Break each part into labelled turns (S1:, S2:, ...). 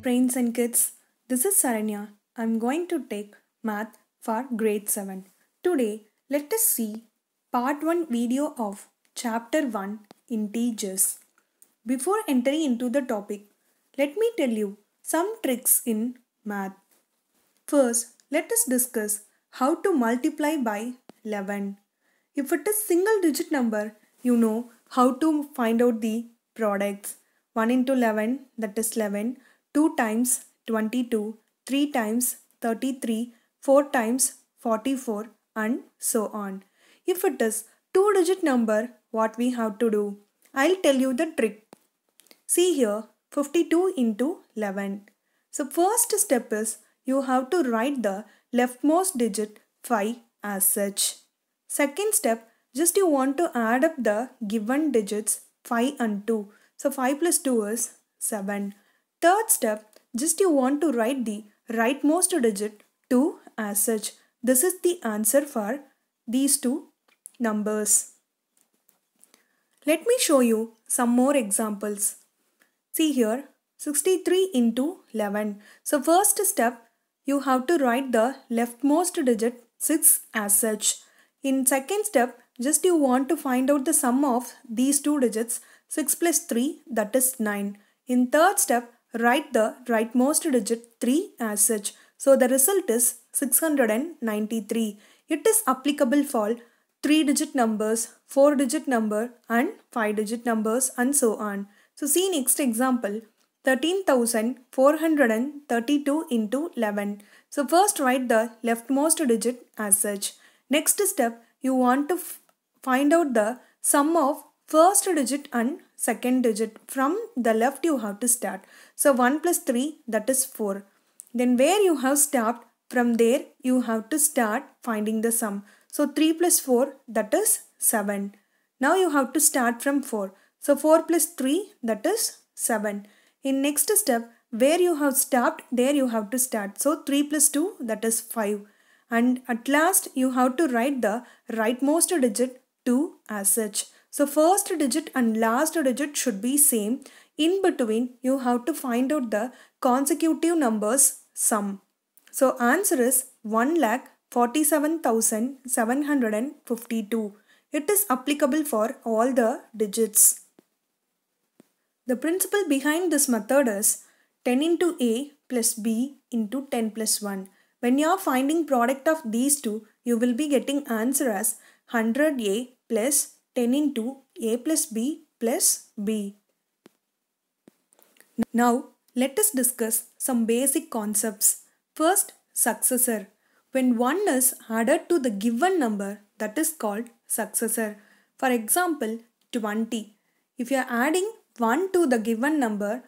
S1: Brains and kids, this is Saranya. I'm going to take math for grade 7. Today, let us see part 1 video of chapter 1 integers. Before entering into the topic, let me tell you some tricks in math. First, let us discuss how to multiply by 11. If it is single digit number, you know how to find out the products. 1 into 11, that is 11, 2 times 22, 3 times 33, 4 times 44 and so on. If it is 2 digit number, what we have to do? I'll tell you the trick. See here, 52 into 11. So first step is you have to write the leftmost digit 5 as such. Second step, just you want to add up the given digits 5 and 2. So 5 plus 2 is 7. Third step, just you want to write the rightmost digit 2 as such. This is the answer for these two numbers. Let me show you some more examples. See here, 63 into 11. So first step, you have to write the leftmost digit 6 as such. In second step, just you want to find out the sum of these two digits, 6 plus 3, that is 9. In third step, write the rightmost digit 3 as such. So the result is 693. It is applicable for 3-digit numbers, 4-digit number and 5-digit numbers and so on. So see next example, 13,432 into 11. So first write the leftmost digit as such. Next step, you want to find out the sum of first digit and second digit. From the left you have to start. So 1 plus 3, that is 4. Then where you have stopped, from there you have to start finding the sum. So 3 plus 4, that is 7. Now you have to start from 4. So 4 plus 3, that is 7. In next step, where you have stopped, there you have to start. So 3 plus 2, that is 5. And at last, you have to write the rightmost digit 2 as such. So first digit and last digit should be same. In between, you have to find out the consecutive numbers sum. So answer is 1,47,752. It is applicable for all the digits. The principle behind this method is 10 into a plus b into 10 plus 1. When you are finding product of these two, you will be getting answer as 100a plus 10 into a plus b plus b. Now, let us discuss some basic concepts. First, successor. When 1 is added to the given number, that is called successor. For example, 20. If you are adding 1 to the given number,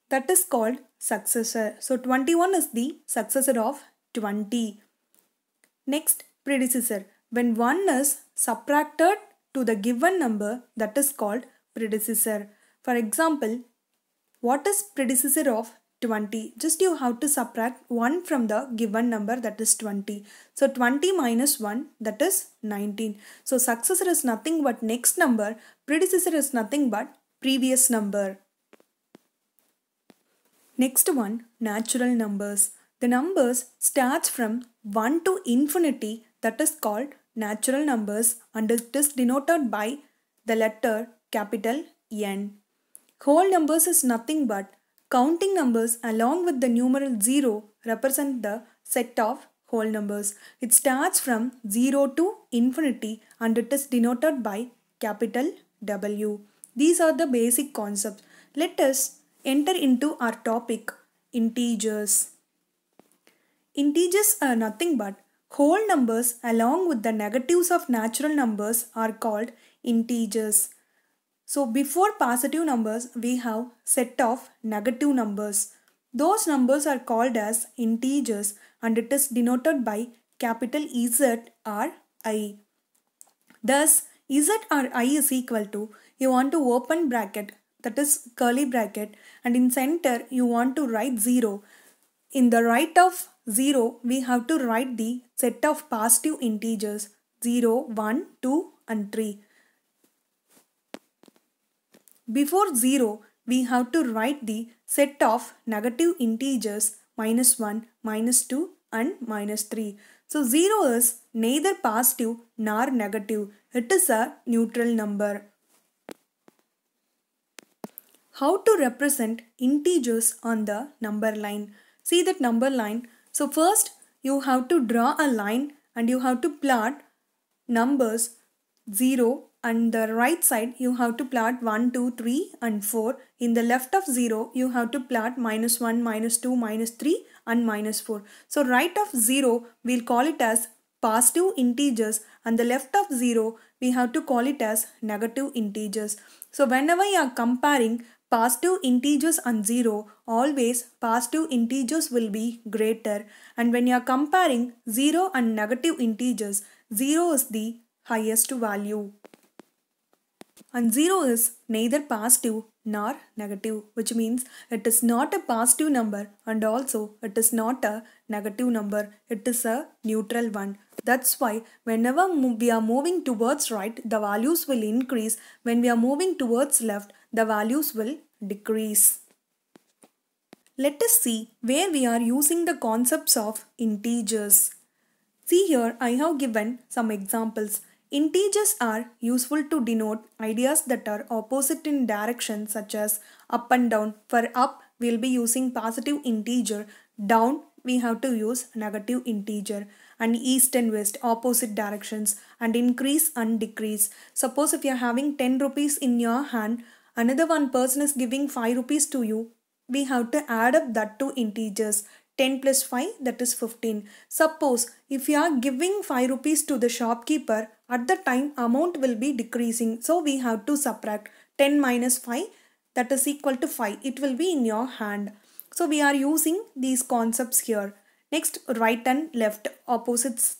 S1: that is called successor. So 21 is the successor of 20. Next, predecessor. When 1 is subtracted to the given number, that is called predecessor. For example, what is predecessor of 20? Just you have to subtract 1 from the given number, that is 20. So 20 minus 1, that is 19. So successor is nothing but next number. Predecessor is nothing but previous number. Next one, natural numbers. The numbers starts from 1 to infinity, that is called natural numbers, and it is denoted by the letter capital N. Whole numbers is nothing but counting numbers along with the numeral 0 represent the set of whole numbers. It starts from 0 to infinity and it is denoted by capital W. These are the basic concepts. Let us enter into our topic, integers. Integers are nothing but whole numbers along with the negatives of natural numbers are called integers. So before positive numbers, we have set of negative numbers. Those numbers are called as integers and it is denoted by capital Z or I. Thus, Z or I is equal to, you want to open bracket, that is curly bracket, and in center you want to write 0. In the right of 0, we have to write the set of positive integers 0, 1, 2 and 3. Before 0, we have to write the set of negative integers -1, -2 and -3. So 0 is neither positive nor negative. It is a neutral number. How to represent integers on the number line? See that number line. So first you have to draw a line and you have to plot numbers 0, and the right side you have to plot 1, 2, 3 and 4. In the left of 0 you have to plot -1, -2, -3 and -4. So right of 0 we'll call it as positive integers and the left of 0 we have to call it as negative integers. So whenever you are comparing positive integers and 0, always positive integers will be greater, and when you are comparing 0 and negative integers, 0 is the highest value. And 0 is neither positive nor negative, which means it is not a positive number and also it is not a negative number. It is a neutral one. That's why whenever we are moving towards right, the values will increase. When we are moving towards left, the values will decrease. Let us see where we are using the concepts of integers. See here, I have given some examples. Integers are useful to denote ideas that are opposite in direction, such as up and down. For up, we will be using positive integer. Down, we have to use negative integer. And east and west, opposite directions. And increase and decrease. Suppose if you are having 10 rupees in your hand, another one person is giving 5 rupees to you, we have to add up that two integers. 10 plus 5, that is 15. Suppose if you are giving 5 rupees to the shopkeeper, at the time amount will be decreasing. So we have to subtract 10 minus 5, that is equal to 5. It will be in your hand. So we are using these concepts here. Next, right and left, opposites,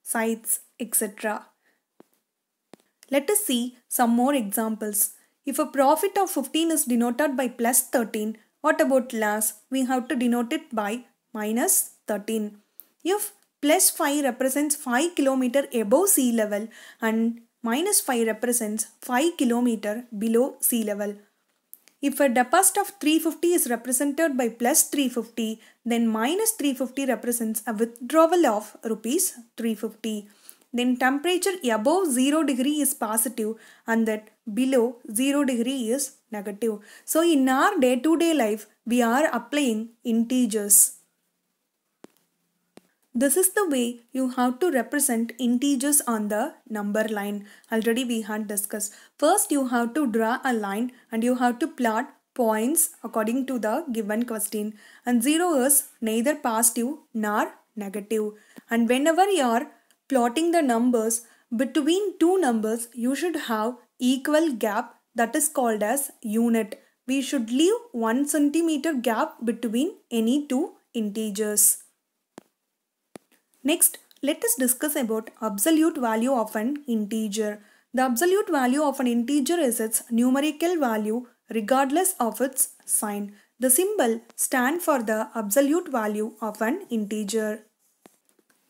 S1: sides, etc. Let us see some more examples. If a profit of 15 is denoted by plus 13, what about loss? We have to denote it by minus 13. If plus 5 represents 5 km above sea level and minus 5 represents 5 km below sea level. If a deposit of 350 is represented by plus 350, then minus 350 represents a withdrawal of rupees 350. Then temperature above 0 degree is positive and that below 0 degree is negative. So in our day-to-day life, we are applying integers. This is the way you have to represent integers on the number line. Already we had discussed. First you have to draw a line and you have to plot points according to the given question. And 0 is neither positive nor negative. And whenever you are plotting the numbers, between two numbers you should have equal gap, that is called as unit. We should leave 1 centimeter gap between any two integers. Next, let us discuss about absolute value of an integer. The absolute value of an integer is its numerical value regardless of its sign. The symbol stands for the absolute value of an integer.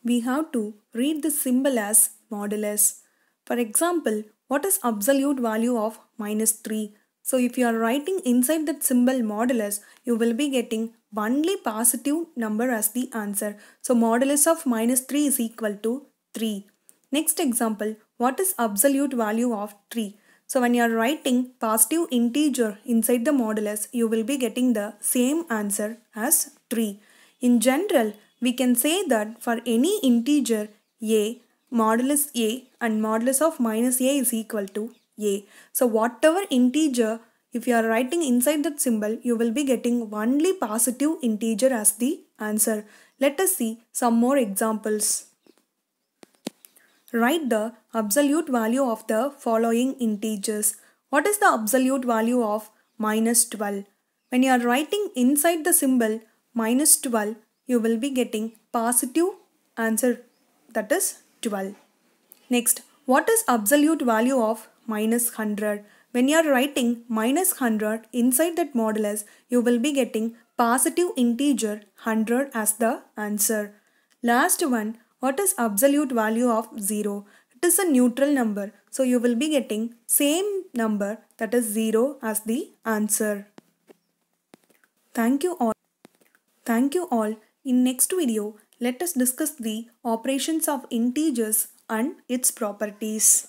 S1: We have to read the symbol as modulus. For example, what is absolute value of -3? So if you are writing inside that symbol modulus, you will be getting only positive number as the answer. So modulus of -3 is equal to 3. Next example, what is absolute value of 3? So when you are writing positive integer inside the modulus, you will be getting the same answer as 3. In general, we can say that for any integer a, modulus a and modulus of minus a is equal to a. So whatever integer, if you are writing inside that symbol, you will be getting only positive integer as the answer. Let us see some more examples. Write the absolute value of the following integers. What is the absolute value of -12? When you are writing inside the symbol -12, you will be getting positive answer, that is 12. Next, what is absolute value of -100? When you are writing -100 inside that modulus, you will be getting positive integer 100 as the answer. Last one, what is absolute value of 0? It is a neutral number, so you will be getting same number that is 0 as the answer. Thank you all. Thank you all. In next video, let us discuss the operations of integers and its properties.